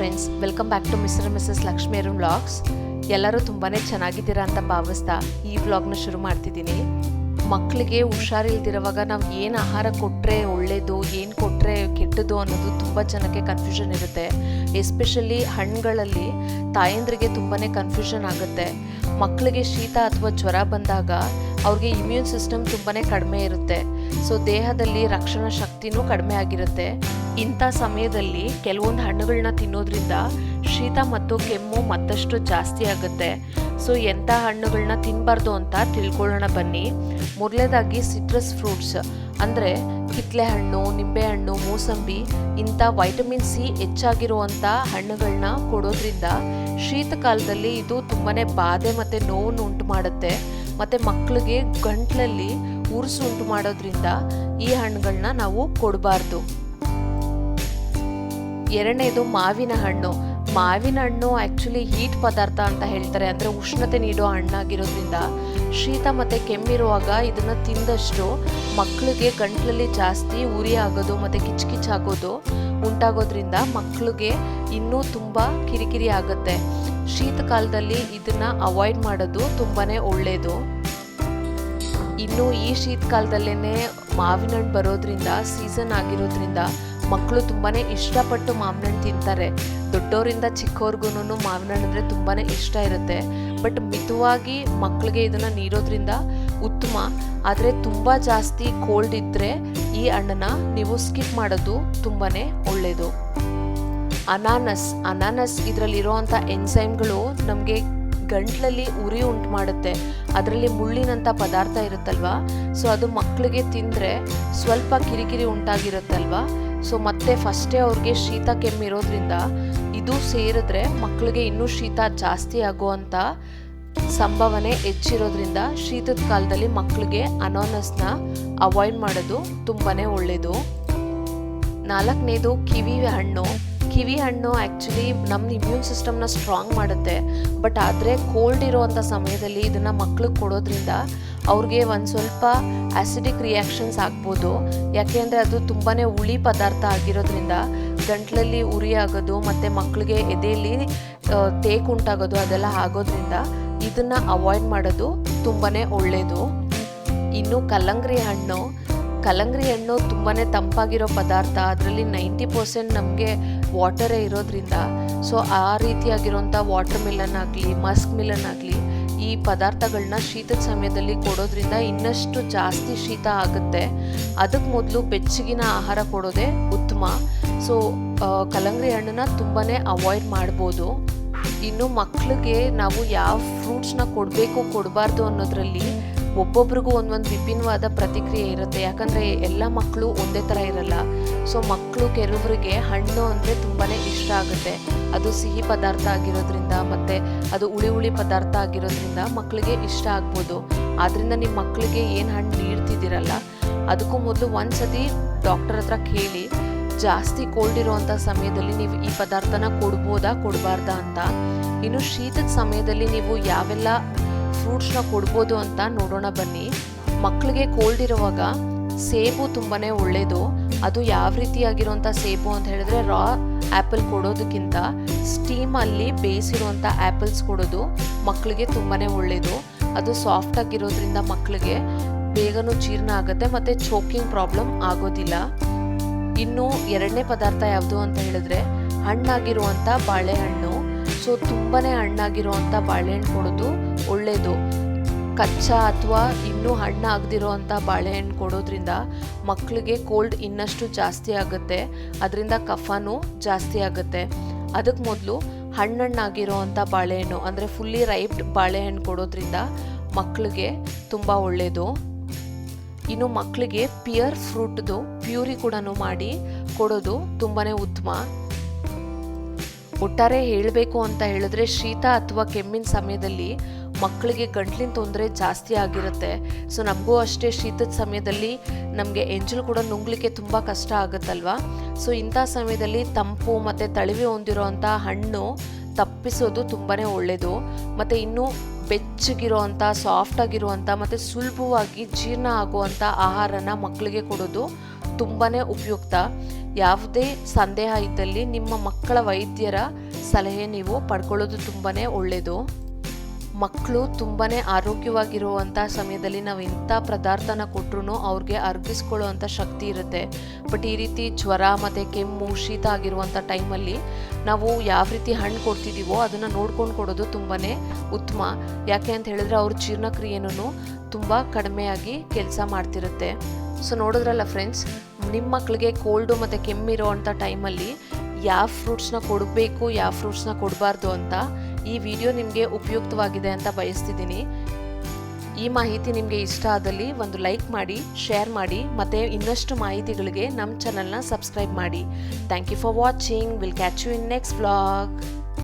Friends, welcome back to mister and missus Lakshmi Arun vlogs. ಎಲ್ಲರೂ ತುಂಬಾ ಚೆನ್ನಾಗಿದ್ದೀರಾ ಅಂತ ಭಾವಿಸ್ತಾ ಈ ವ್ಲಾಗ್ನ ಶುರು ಮಾಡ್ತಿದ್ದೀನಿ. ಮಕ್ಕಳಿಗೆ ಹುಷಾರಿಲ್ದಿರೋವಾಗ ನಾವು ಏನು ಆಹಾರ ಕೊಟ್ಟರೆ ಒಳ್ಳೆಯದು, ಏನು ಕೊಟ್ಟರೆ ಕೆಟ್ಟದ್ದು ಅನ್ನೋದು ತುಂಬ ಜನಕ್ಕೆ ಕನ್ಫ್ಯೂಷನ್ ಇರುತ್ತೆ. ಎಸ್ಪೆಷಲಿ ಹಣ್ಣುಗಳಲ್ಲಿ ತಾಯಂದ್ರಿಗೆ ತುಂಬಾ ಕನ್ಫ್ಯೂಷನ್ ಆಗುತ್ತೆ. ಮಕ್ಕಳಿಗೆ ಶೀತ ಅಥವಾ ಜ್ವರ ಬಂದಾಗ ಅವ್ರಿಗೆ ಇಮ್ಯೂನ್ ಸಿಸ್ಟಮ್ ತುಂಬಾ ಕಡಿಮೆ ಇರುತ್ತೆ. ಸೊ ದೇಹದಲ್ಲಿ ರಕ್ಷಣಾ ಶಕ್ತಿನೂ ಕಡಿಮೆ ಆಗಿರುತ್ತೆ. ಇಂಥ ಸಮಯದಲ್ಲಿ ಕೆಲವೊಂದು ಹಣ್ಣುಗಳನ್ನ ತಿನ್ನೋದ್ರಿಂದ ಶೀತ ಮತ್ತು ಕೆಮ್ಮು ಮತ್ತಷ್ಟು ಜಾಸ್ತಿ ಆಗುತ್ತೆ. ಸೊ ಎಂಥ ಹಣ್ಣುಗಳನ್ನ ತಿನ್ನಬಾರ್ದು ಅಂತ ತಿಳ್ಕೊಳ್ಳೋಣ ಬನ್ನಿ. ಮೊದಲನೇದಾಗಿ ಸಿಟ್ರಸ್ ಫ್ರೂಟ್ಸ್ ಅಂದರೆ ಕಿತ್ತಳೆ ಹಣ್ಣು, ನಿಂಬೆಹಣ್ಣು, ಮೂಸಂಬಿ ಇಂಥ ವೈಟಮಿನ್ ಸಿ ಹೆಚ್ಚಾಗಿರುವಂಥ ಹಣ್ಣುಗಳನ್ನ ಕೊಡೋದ್ರಿಂದ ಶೀತಕಾಲದಲ್ಲಿ ಇದು ತುಂಬಾ ಬಾಧೆ ಮತ್ತು ನೋವನ್ನು ಉಂಟು ಮಾಡುತ್ತೆ. ಮತ್ತು ಮಕ್ಕಳಿಗೆ ಗಂಟ್ಲಲ್ಲಿ ಉರಿಸು ಉಂಟು ಮಾಡೋದ್ರಿಂದ ಈ ಹಣ್ಣುಗಳನ್ನ ನಾವು ಕೊಡಬಾರ್ದು. ಎರಡನೇದು ಮಾವಿನ ಹಣ್ಣು. ಮಾವಿನ ಹಣ್ಣು ಆ್ಯಕ್ಚುಲಿ ಹೀಟ್ ಪದಾರ್ಥ ಅಂತ ಹೇಳ್ತಾರೆ, ಅಂದರೆ ಉಷ್ಣತೆ ನೀಡೋ ಹಣ್ಣಾಗಿರೋದ್ರಿಂದ ಶೀತ ಮತ್ತು ಕೆಮ್ಮಿರುವಾಗ ಇದನ್ನು ತಿಂದಷ್ಟು ಮಕ್ಕಳಿಗೆ ಗಂಟ್ಲಲ್ಲಿ ಜಾಸ್ತಿ ಉರಿ ಆಗೋದು ಮತ್ತು ಕಿಚ್ಕಿಚ್ಚಾಗೋದು ಉಂಟಾಗೋದ್ರಿಂದ ಮಕ್ಕಳಿಗೆ ಇನ್ನೂ ತುಂಬ ಕಿರಿಕಿರಿ ಆಗುತ್ತೆ. ಶೀತಕಾಲದಲ್ಲಿ ಇದನ್ನು ಅವಾಯ್ಡ್ ಮಾಡೋದು ತುಂಬಾ ಒಳ್ಳೆಯದು. ಇನ್ನು ಈ ಶೀತಕಾಲದಲ್ಲೇ ಮಾವಿನ ಹಣ್ಣು ಬರೋದ್ರಿಂದ, ಸೀಸನ್ ಆಗಿರೋದ್ರಿಂದ ಮಕ್ಕಳು ತುಂಬಾ ಇಷ್ಟಪಟ್ಟು ಮಾವಿನ ಹಣ್ಣು ತಿಂತಾರೆ. ದೊಡ್ಡವರಿಂದ ಚಿಕ್ಕವ್ರಿಗೂ ಮಾವಿನ ಹಣ್ಣು ಅಂದರೆ ತುಂಬಾ ಇಷ್ಟ ಇರುತ್ತೆ. ಬಟ್ ಮಿತವಾಗಿ ಮಕ್ಕಳಿಗೆ ಇದನ್ನು ನೀಡೋದ್ರಿಂದ ಉತ್ತಮ. ಆದರೆ ತುಂಬ ಜಾಸ್ತಿ ಕೋಲ್ಡ್ ಇದ್ದರೆ ಈ ಹಣ್ಣನ್ನು ನೀವು ಸ್ಕಿಪ್ ಮಾಡೋದು ತುಂಬಾ ಒಳ್ಳೆಯದು. ಅನಾನಸ್ ಇದರಲ್ಲಿರುವಂಥ ಎನ್ಸೈಮ್ಗಳು ನಮಗೆ ಗಂಟ್ಲಲ್ಲಿ ಉರಿ ಉಂಟು ಮಾಡುತ್ತೆ. ಅದರಲ್ಲಿ ಮುಳ್ಳಿನಂಥ ಪದಾರ್ಥ ಇರುತ್ತಲ್ವ, ಸೊ ಅದು ಮಕ್ಕಳಿಗೆ ತಿಂದರೆ ಸ್ವಲ್ಪ ಕಿರಿಕಿರಿ ಉಂಟಾಗಿರುತ್ತಲ್ವ. ಸೊ ಮತ್ತೆ ಫಸ್ಟೇ ಅವ್ರಿಗೆ ಶೀತ ಕೆಮ್ಮಿರೋದ್ರಿಂದ ಇದು ಸೇರಿದ್ರೆ ಮಕ್ಕಳಿಗೆ ಇನ್ನೂ ಶೀತ ಜಾಸ್ತಿ ಆಗುವಂಥ ಸಂಭಾವನೆ ಹೆಚ್ಚಿರೋದ್ರಿಂದ ಶೀತದ ಕಾಲದಲ್ಲಿ ಮಕ್ಕಳಿಗೆ ಅನಾನಸ್ನ ಅವಾಯ್ಡ್ ಮಾಡೋದು ತುಂಬಾ ಒಳ್ಳೆಯದು. ನಾಲ್ಕನೇದು ಕಿವಿ ಹಣ್ಣು ಆ್ಯಕ್ಚುಲಿ ನಮ್ಮ ಇಮ್ಯೂನ್ ಸಿಸ್ಟಮ್ನ ಸ್ಟ್ರಾಂಗ್ ಮಾಡುತ್ತೆ. ಬಟ್ ಆದರೆ ಕೋಲ್ಡ್ ಇರೋವಂಥ ಸಮಯದಲ್ಲಿ ಇದನ್ನು ಮಕ್ಳಿಗೆ ಕೊಡೋದ್ರಿಂದ ಅವ್ರಿಗೆ ಒಂದು ಸ್ವಲ್ಪ ಆ್ಯಸಿಡಿಕ್ ರಿಯಾಕ್ಷನ್ಸ್ ಆಗ್ಬೋದು. ಯಾಕೆಂದರೆ ಅದು ತುಂಬಾ ಹುಳಿ ಪದಾರ್ಥ ಆಗಿರೋದ್ರಿಂದ ಗಂಟ್ಲಲ್ಲಿ ಉರಿ ಆಗೋದು ಮತ್ತು ಮಕ್ಕಳಿಗೆ ಎದೆಯಲ್ಲಿ ತೇಕುಂಟಾಗೋದು ಅದೆಲ್ಲ ಆಗೋದ್ರಿಂದ ಇದನ್ನು ಅವಾಯ್ಡ್ ಮಾಡೋದು ತುಂಬಾ ಒಳ್ಳೆಯದು. ಇನ್ನು ಕಲ್ಲಂಗಡಿ ಹಣ್ಣು ತುಂಬಾ ತಂಪಾಗಿರೋ ಪದಾರ್ಥ. ಅದರಲ್ಲಿ 90% ನಮಗೆ ವಾಟರೇ ಇರೋದ್ರಿಂದ ಸೊ ಆ ರೀತಿಯಾಗಿರೋಂಥ ವಾಟರ್ ಮಿಲನ್ ಆಗಲಿ, ಮಸ್ಕ್ ಮಿಲನ್ ಆಗಲಿ ಈ ಪದಾರ್ಥಗಳನ್ನ ಶೀತದ ಸಮಯದಲ್ಲಿ ಕೊಡೋದ್ರಿಂದ ಇನ್ನಷ್ಟು ಜಾಸ್ತಿ ಶೀತ ಆಗುತ್ತೆ. ಅದಕ್ಕೆ ಮೊದಲು ಬೆಚ್ಚಗಿನ ಆಹಾರ ಕೊಡೋದೇ ಉತ್ತಮ. ಸೊ ಕಲ್ಲಂಗಡಿ ಹಣ್ಣನ್ನ ತುಂಬಾ ಅವಾಯ್ಡ್ ಮಾಡ್ಬೋದು. ಇನ್ನು ಮಕ್ಕಳಿಗೆ ನಾವು ಯಾವ ಫ್ರೂಟ್ಸ್ನ ಕೊಡಬೇಕು ಕೊಡಬಾರ್ದು ಅನ್ನೋದ್ರಲ್ಲಿ ಒಬ್ಬೊಬ್ರಿಗೂ ಒಂದೊಂದು ವಿಭಿನ್ನವಾದ ಪ್ರತಿಕ್ರಿಯೆ ಇರುತ್ತೆ. ಯಾಕಂದರೆ ಎಲ್ಲ ಮಕ್ಕಳು ಒಂದೇ ಥರ ಇರಲ್ಲ. ಸೊ ಮಕ್ಕಳು ಕೆಲವರಿಗೆ ಹಣ್ಣು ಅಂದರೆ ತುಂಬಾ ಇಷ್ಟ ಆಗುತ್ತೆ. ಅದು ಸಿಹಿ ಪದಾರ್ಥ ಆಗಿರೋದ್ರಿಂದ ಮತ್ತು ಅದು ಹುಳಿ ಪದಾರ್ಥ ಆಗಿರೋದ್ರಿಂದ ಮಕ್ಕಳಿಗೆ ಇಷ್ಟ ಆಗ್ಬೋದು. ಆದ್ದರಿಂದ ನಿಮ್ಮ ಮಕ್ಕಳಿಗೆ ಏನು ಹಣ್ಣು ನೀಡ್ತಿದ್ದೀರಲ್ಲ ಅದಕ್ಕೂ ಮೊದಲು ಒಂದು ಸತಿ ಡಾಕ್ಟರ್ ಹತ್ರ ಕೇಳಿ, ಜಾಸ್ತಿ ಕೋಲ್ಡ್ ಇರೋವಂಥ ಸಮಯದಲ್ಲಿ ನೀವು ಈ ಪದಾರ್ಥನ ಕೊಡಬಾರ್ದಾ ಅಂತ. ಇನ್ನು ಶೀತದ ಸಮಯದಲ್ಲಿ ನೀವು ಯಾವೆಲ್ಲ ಫ್ರೂಟ್ಸ್ನ ಕೊಡ್ಬೋದು ಅಂತ ನೋಡೋಣ ಬನ್ನಿ. ಮಕ್ಕಳಿಗೆ ಕೋಲ್ಡ್ ಇರುವಾಗ ಸೇಬು ತುಂಬಾ ಒಳ್ಳೆಯದು. ಅದು ಯಾವ ರೀತಿಯಾಗಿರುವಂಥ ಸೇಬು ಅಂತ ಹೇಳಿದ್ರೆ, ರಾ ಆ್ಯಪಲ್ ಕೊಡೋದಕ್ಕಿಂತ ಸ್ಟೀಮಲ್ಲಿ ಬೇಯಿಸಿರುವಂಥ ಆ್ಯಪಲ್ಸ್ ಕೊಡೋದು ಮಕ್ಕಳಿಗೆ ತುಂಬಾ ಒಳ್ಳೆಯದು. ಅದು ಸಾಫ್ಟಾಗಿರೋದ್ರಿಂದ ಮಕ್ಕಳಿಗೆ ಬೇಗನೂ ಜೀರ್ಣ ಆಗುತ್ತೆ ಮತ್ತು ಚೋಕಿಂಗ್ ಪ್ರಾಬ್ಲಮ್ ಆಗೋದಿಲ್ಲ. ಇನ್ನು ಎರಡನೇ ಪದಾರ್ಥ ಯಾವುದು ಅಂತ ಹೇಳಿದ್ರೆ ಹಣ್ಣಾಗಿರುವಂಥ ಬಾಳೆಹಣ್ಣು. ಸೊ ತುಂಬಾ ಹಣ್ಣಾಗಿರುವಂಥ ಬಾಳೆಹಣ್ಣು ಕೊಡೋದು ಒಳ್ಳೆಯದು. ಕಚ್ಚಾ ಅಥವಾ ಇನ್ನೂ ಹಣ್ಣಾಗದಿರೋವಂಥ ಬಾಳೆಹಣ್ಣು ಕೊಡೋದ್ರಿಂದ ಮಕ್ಕಳಿಗೆ ಕೋಲ್ಡ್ ಇನ್ನಷ್ಟು ಜಾಸ್ತಿ ಆಗುತ್ತೆ. ಅದರಿಂದ ಕಫನೂ ಜಾಸ್ತಿ ಆಗುತ್ತೆ. ಅದಕ್ಕೆ ಮೊದಲು ಹಣ್ಣಾಗಿರೋವಂಥ ಬಾಳೆಹಣ್ಣು ಅಂದರೆ ಫುಲ್ಲಿ ರೈಪ್ಡ್ ಬಾಳೆಹಣ್ಣು ಕೊಡೋದ್ರಿಂದ ಮಕ್ಕಳಿಗೆ ತುಂಬ ಒಳ್ಳೆಯದು. ಇನ್ನು ಮಕ್ಕಳಿಗೆ ಪಿಯರ್ ಫ್ರೂಟ್ದು ಪ್ಯೂರಿ ಕೂಡ ಮಾಡಿ ಕೊಡೋದು ತುಂಬಾ ಉತ್ತಮ. ಒಟ್ಟಾರೆ ಹೇಳಬೇಕು ಅಂತ ಹೇಳಿದ್ರೆ ಶೀತ ಅಥವಾ ಕೆಮ್ಮಿನ ಸಮಯದಲ್ಲಿ ಮಕ್ಕಳಿಗೆ ಗಂಟ್ಲಿನ ತೊಂದರೆ ಜಾಸ್ತಿ ಆಗಿರುತ್ತೆ. ಸೊ ನಮಗೂ ಅಷ್ಟೇ ಶೀತದ ಸಮಯದಲ್ಲಿ ನಮಗೆ ಎಂಜಲು ಕೂಡ ನುಂಗ್ಲಿಕ್ಕೆ ತುಂಬ ಕಷ್ಟ ಆಗುತ್ತಲ್ವ. ಸೊ ಇಂಥ ಸಮಯದಲ್ಲಿ ತಂಪು ಮತ್ತು ತಳಿವೆ ಹೊಂದಿರೋವಂಥ ಹಣ್ಣು ತಪ್ಪಿಸೋದು ತುಂಬಾ ಒಳ್ಳೆಯದು. ಮತ್ತು ಇನ್ನೂ ಬೆಚ್ಚಗಿರುವಂಥ, ಸಾಫ್ಟಾಗಿರುವಂಥ ಮತ್ತು ಸುಲಭವಾಗಿ ಜೀರ್ಣ ಆಗುವಂಥ ಆಹಾರನ ಮಕ್ಕಳಿಗೆ ಕೊಡೋದು ತುಂಬಾ ಉಪಯುಕ್ತ. ಯಾವುದೇ ಸಂದೇಹ ಇದ್ದಲ್ಲಿ ನಿಮ್ಮ ಮಕ್ಕಳ ವೈದ್ಯರ ಸಲಹೆ ನೀವು ಪಡ್ಕೊಳ್ಳೋದು ತುಂಬಾ ಒಳ್ಳೆಯದು. ಮಕ್ಕಳು ತುಂಬಾ ಆರೋಗ್ಯವಾಗಿರುವಂಥ ಸಮಯದಲ್ಲಿ ನಾವು ಎಂಥ ಪದಾರ್ಥನ ಕೊಟ್ಟರು ಅವ್ರಿಗೆ ಅರ್ಗಿಸ್ಕೊಳ್ಳೋವಂಥ ಶಕ್ತಿ ಇರುತ್ತೆ. ಬಟ್ ಈ ರೀತಿ ಜ್ವರ ಮತ್ತು ಕೆಮ್ಮು ಶೀತ ಆಗಿರುವಂಥ ಟೈಮಲ್ಲಿ ನಾವು ಯಾವ ರೀತಿ ಹಣ್ಣು ಕೊಡ್ತಿದ್ದೀವೋ ಅದನ್ನು ನೋಡ್ಕೊಂಡು ಕೊಡೋದು ತುಂಬಾ ಉತ್ತಮ. ಯಾಕೆ ಅಂತ ಹೇಳಿದ್ರೆ ಅವ್ರ ಜೀರ್ಣಕ್ರಿಯೆನೂ ತುಂಬ ಕಡಿಮೆಯಾಗಿ ಕೆಲಸ ಮಾಡ್ತಿರುತ್ತೆ. ಸೊ ನೋಡಿದ್ರಲ್ಲ ಫ್ರೆಂಡ್ಸ್, ನಿಮ್ಮ ಮಕ್ಕಳಿಗೆ ಕೋಲ್ಡು ಮತ್ತು ಕೆಮ್ಮಿರೋವಂಥ ಟೈಮಲ್ಲಿ ಯಾವ ಫ್ರೂಟ್ಸ್ನ ಕೊಡಬೇಕು, ಯಾವ ಫ್ರೂಟ್ಸ್ನ ಕೊಡಬಾರ್ದು ಅಂತ ಈ ವಿಡಿಯೋ ನಿಮಗೆ ಉಪಯುಕ್ತವಾಗಿದೆ ಅಂತ ಬಯಸ್ತಿದ್ದೀನಿ. ಈ ಮಾಹಿತಿ ನಿಮಗೆ ಇಷ್ಟ ಆದಲ್ಲಿ ಒಂದು ಲೈಕ್ ಮಾಡಿ, ಶೇರ್ ಮಾಡಿ, ಮತ್ತು ಇನ್ನಷ್ಟು ಮಾಹಿತಿಗಳಿಗೆ ನಮ್ಮ ಚಾನಲ್ನ ಸಬ್ಸ್ಕ್ರೈಬ್ ಮಾಡಿ. Thank you for watching. Will catch you in next vlog.